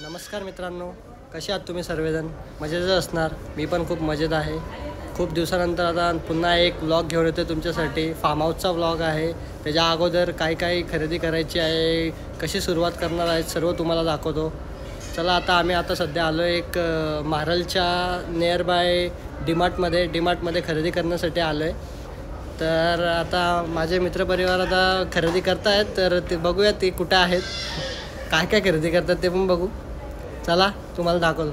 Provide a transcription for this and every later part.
नमस्कार मित्रांनो, कसे आहात तुम्ही सर्वजण? मजेतच असणार. मी पण खूप मजेत आहे. खूप दिवसानंतर आता पुन्हा एक व्लॉग घेऊन येतो तुमच्यासाठी. फार्म हाऊसचा व्लॉग आहे. त्याच्या अगोदर काय खरेदी करायची आहे, कशी सुरुवात करणार आहे, सर्व तुम्हाला दाखवतो. चला आता आम्ही सध्या आलो एक मारलच्या नियर बाय डीमार्टमध्ये खरेदी करण्यासाठी आलो आहे. तर आता माझे मित्रपरिवार आता खरेदी करतायत, तर ते बघूया ते कुठे आहेत, काय खरेदी करतात ते पण बघू. चला तुम्हाला दाखवतो.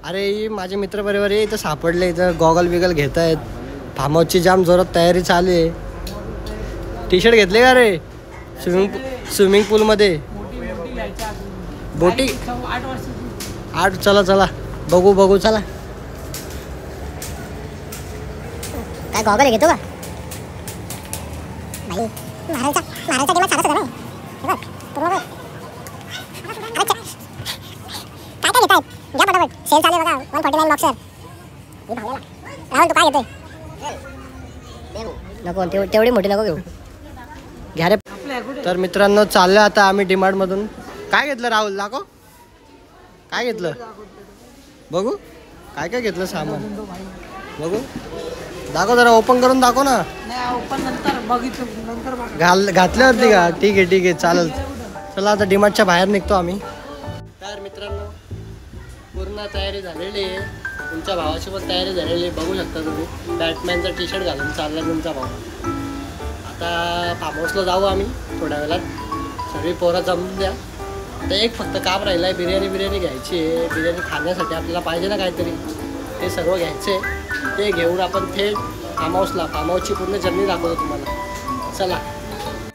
अरे माझे मित्रपरिवार इथं सापडले, इथं गॉगल बिगल घेत आहेत. फार्म हाऊसची जाम जोरात तयारी चालू आहे. टी शर्ट घेतले का रे? स्विमिंग पूलमध्ये बोटी 8. चला बघू चला. काय गॉगल घेतो का भाई? महाराजचा दिमाग चालत होता ना. हे बघ काय घेतायत? घ्या पटापट, सेल चालू आहे बघा. 149 बॉक्सर. हे भावला राहुल, तू काय घेतोय? नको तेवढी मोठी नको घेऊ, घ्या रे. तर मित्रांनो चाललं आता आम्ही डीमार्टमधून. काय घेतलं राहुल? दाखव काय घेतलं, बघू काय घेतलं सामान. बघू दाखव, जरा ओपन करून दाखव ना. ओपन नंतर बघितलं घातल्यावरती का? ठीक आहे चालेल. चला आता डीमार्टच्या बाहेर निघतो आम्ही. तर मित्रांनो पूर्ण तयारी झालेली आहे. तुमच्या भावाची पण तयारी झालेली आहे, बघू शकता तुम्ही. बॅटमॅनचा टी शर्ट घालून चालला तुमचा भाऊ. आता फार्म हाऊसला जाऊ आम्ही थोड्या वेळात. सगळी पोरं जमून द्या. आता एक फक्त काम राहिलं आहे, बिर्याणी घ्यायची आहे. बिर्याणी खाण्यासाठी आपल्याला पाहिजे ना काहीतरी, ते सर्व घ्यायचे. ते घेऊन आपण थेट फार्म हाऊसची पूर्ण जर्नी दाखवतो तुम्हाला. चला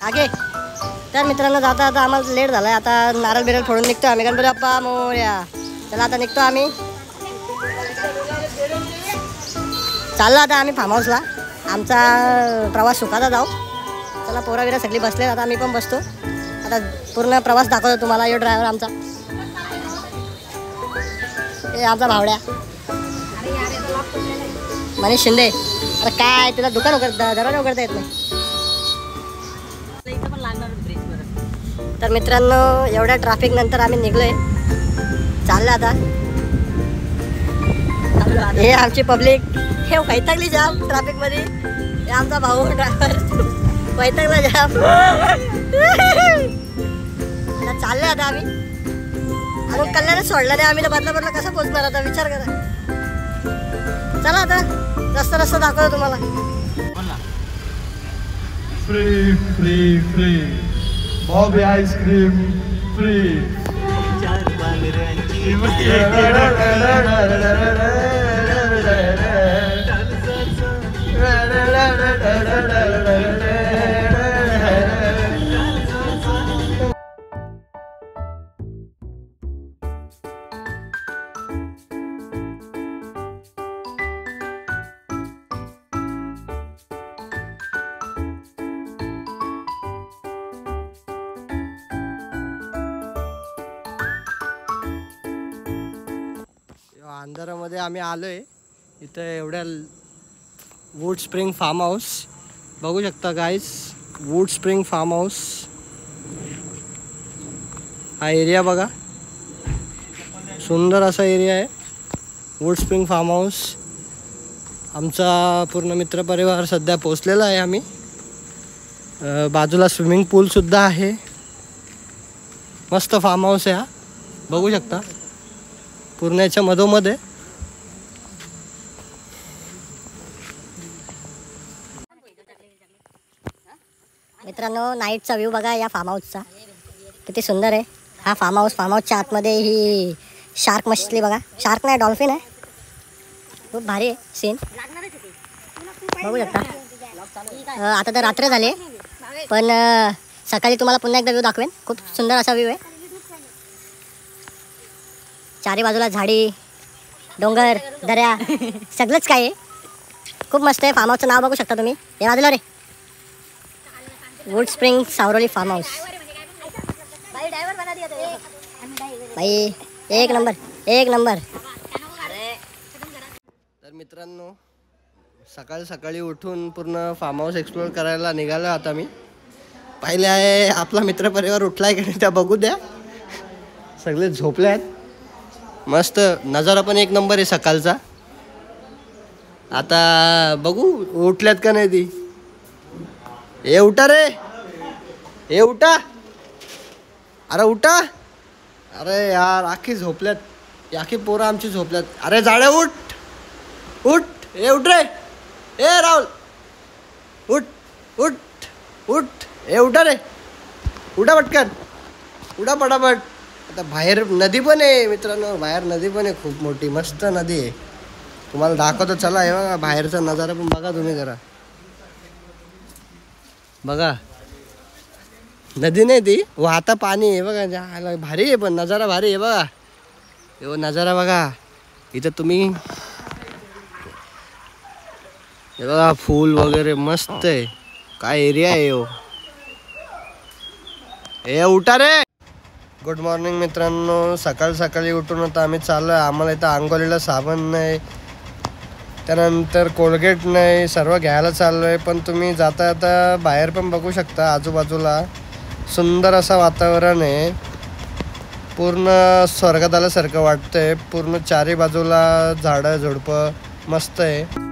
आगे. तर मित्रांनो आता आम्हाला लेट झाला आहे. आता नारळ बिरळ फोडून निघतो आम्ही. गणपती बाप्पा मोरया. चला आता निघतो आम्ही. चाललो आता आम्ही फार्म हाऊसला. आमचा प्रवास सुखाचा जाऊ. चला पोरा बिरा सगळी बसले, आता आम्ही पण बसतो. आता पूर्ण प्रवास दाखवतो तुम्हाला. यो ड्रायव्हर आमचा, हे आमचा भावड्या मनीष शिंदे. अरे काय तुला दुकान दरवाजा उघडता येत नाही. तर मित्रांनो एवढ्या ट्रॅफिक नंतर आम्ही निघलोय. चाललं आता. हे आमची पब्लिक, हे वैतागली जाम ट्रॅफिक मध्ये. हे आमचा भाऊ ड्रायव्हर वैतागला जाम. चाललंय आता आम्ही. अजून कल्याणच सोडला नाही आम्ही, तर बदलापूरला कसं पोहोचणार आता विचार करा. चला आता रस्ता दाखवतो तुम्हाला. Free Bobby ice cream free. अंधारामध्ये आम्ही आलोय इथं. एवढ्या वूड स्प्रिंग फार्म हाऊस बघू शकता गाईस. वूड स्प्रिंग फार्म हाऊस हा एरिया बघा. सुंदर असा एरिया आहे वूड स्प्रिंग फार्म हाऊस. आमचा पूर्ण मित्रपरिवार सध्या पोचलेला आहे आम्ही. बाजूला स्विमिंग पूलसुद्धा आहे. मस्त फार्म हाऊस आहे हा, बघू शकता. पूर्ण याच्या मधोमध्ये. मित्रांनो नाईटचा व्ह्यू बघा या फार्म हाऊसचा, किती सुंदर आहे हा फार्म हाऊस. फार्म हाऊसच्या आतमध्ये ही शार्क मछली बघा. शार्क नाही, डॉल्फिन आहे. खूप भारी आहे सीन, बघू शकता. आता तर रात्र झाली पण सकाळी तुम्हाला पुन्हा एकदा व्ह्यू दाखवेन. खूप सुंदर असा व्ह्यू आहे. चारी बाजूला झाडी, डोंगर, दऱ्या सगळंच काय आहे. खूप मस्त आहे. फार्म हाऊसचं नाव बघू शकता तुम्ही. हे वाजलं रे, wood spring Savroli form house. भाई एक नंबर. तर मित्रांनो सकाळी उठून पूर्ण फार्म हाऊस एक्सप्लोअर करायला निघालो आता मी. पहिले आहे आपला मित्रपरिवार उठलाय की नाही त्या बघू द्या. सगळे झोपल्यात. मस्त नजारा पण एक नंबर आहे सकाळचा. आता बघू उठल्यात का नाही ती. ए उठा रे, ए उठा, अरे उठा. अरे यार आखी झोपल्यात, आखी पोरं आमची झोपल्यात. अरे जाळे उठ उठ, ए उठ रे, ए राहुल उठ उठ उठ, ए उठा रे, उठा पटकन, उठा पटापट. आता बाहेर नदी पण आहे मित्रांनो, बाहेर नदी पण आहे खूप मोठी मस्त नदी आहे. तुम्हाला दाखवतो चला. हे बघा बाहेरचा नजारा पण बघा तुम्ही जरा. बघा नदी नाही ती, वाहता पाणी आहे बघा. भारी आहे पण नजारा भारी आहे बघा. हे नजारा बघा इथं तुम्ही. हे बघा फूल वगैरे मस्त आहे. काय एरिया आहे हो. हे उठा रे. गुड मॉर्निंग मित्रांनो. सकाळी उठून आता आम्ही चाललो आहे. आम्हाला इथं आंघोळीला साबण नाही, त्यानंतर कोलगेट नाही, सर्व घ्यायला चाललो आहे. पण तुम्ही जाता आता बाहेर पण बघू शकता आजूबाजूला सुंदर असं वातावरण आहे. पूर्ण स्वर्गात आल्यासारखं वाटतंय. पूर्ण चारी बाजूला झाडं झुडपं मस्त आहे.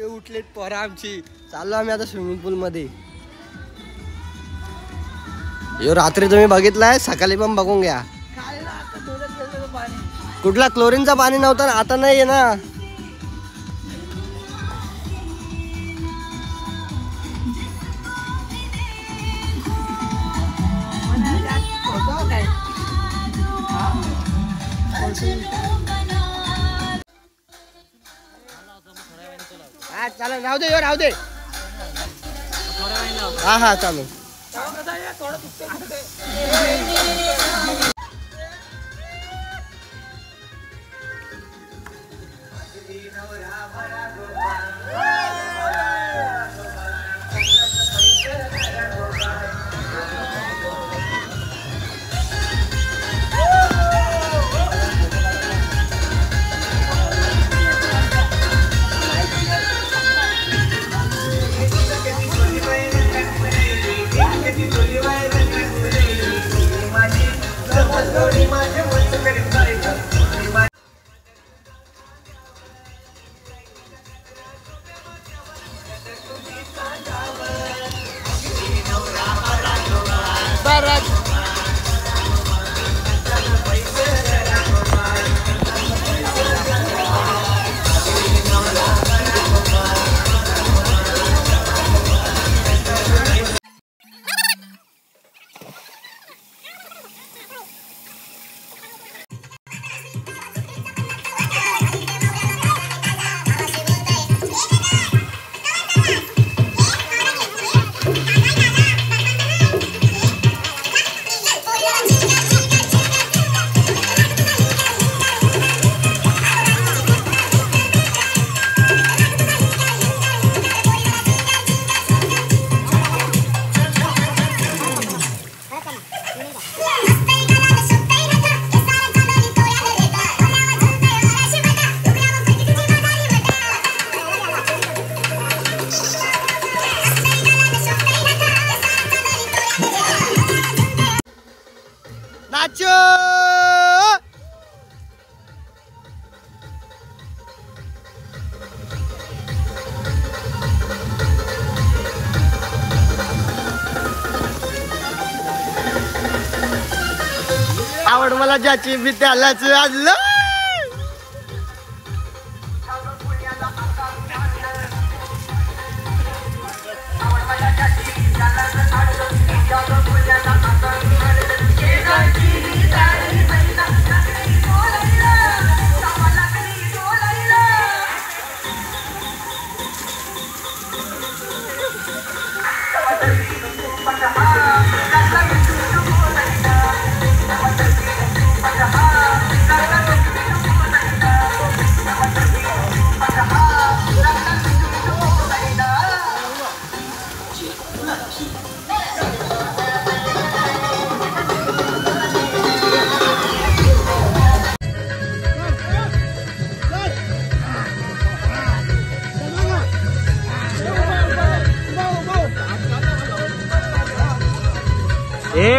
उठलेत पोरं आमची. चाललो आम्ही आता स्विमिंग पूल मध्ये. यो रात्री तुम्ही बघितलाय, सकाळी पण बघून घ्या. कुठला क्लोरीनचा पाणी नव्हता ना, आता नाही आहे ना. चालेल राहू दे, राहू दे. हा हा चालू. आवड मला ज्याची मी त्यालाच आणलं.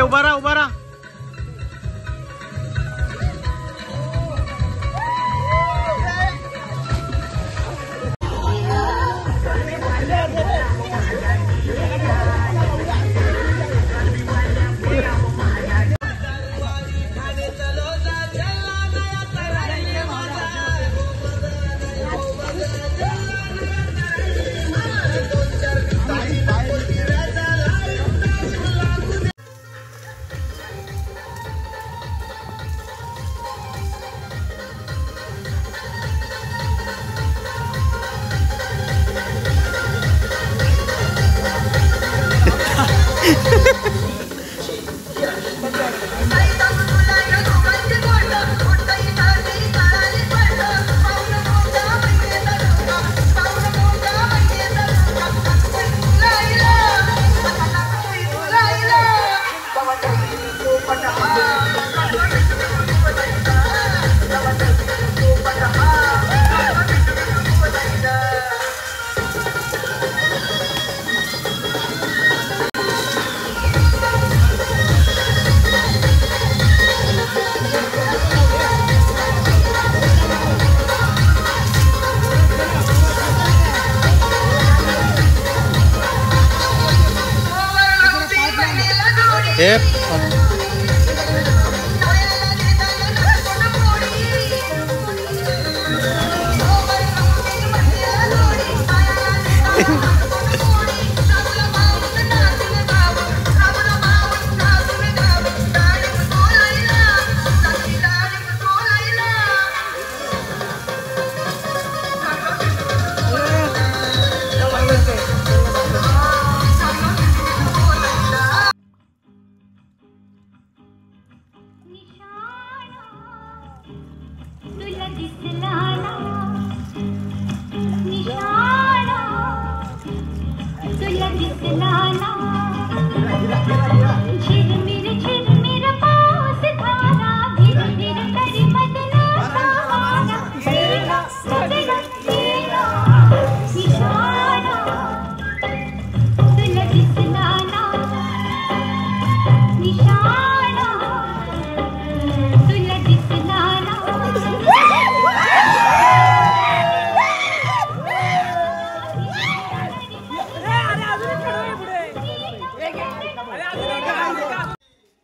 उभा राहा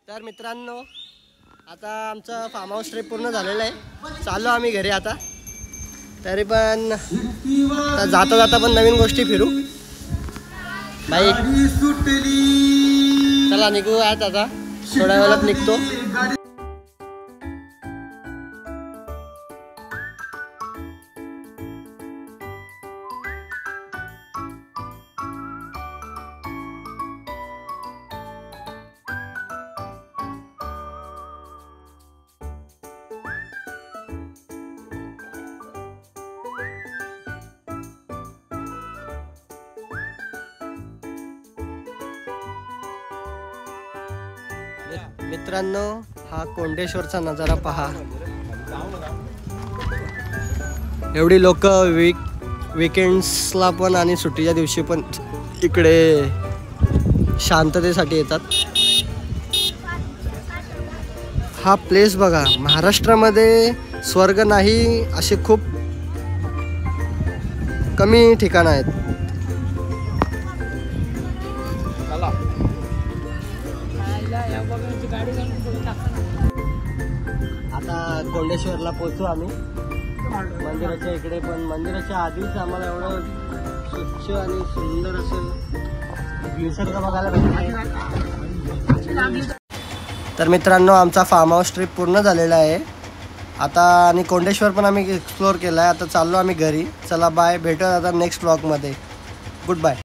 तर मित्रांनो, आता आमचं फार्म हाऊस ट्रिप पूर्ण झालेलं आहे. चाललो आम्ही घरी आता. तरी पण जाता जाता पण नवीन गोष्टी फिरू. बाई चला निघू आज, आता थोड्या वेळात निघतो. मित्रांनो, हा कोंडेश्वरचा नजारा पहा. एवढी लोक वीकेंड्सला पण आणि सुट्टीच्या दिवशी पण इकडे शांततेसाठी येतात. हा प्लेस बघा, महाराष्ट्रामध्ये स्वर्ग नाही असे खूप कमी ठिकाणं आहेत. आता कोंडेश्वरला पोहोचू आम्ही मंदिराच्या इकडे. पण मंदिराच्या आधीच आम्हाला एवढं स्वच्छ आणि सुंदर असं निसर्ग बघायला भेटतो. तर मित्रांनो आमचा फार्म हाऊस ट्रिप पूर्ण झालेला आहे आता आणि कोंडेश्वर पण आम्ही एक्सप्लोअर केला आहे. आता चाललो आम्ही घरी. चला बाय, भेटूया आता नेक्स्ट व्लॉगमध्ये. Good bye.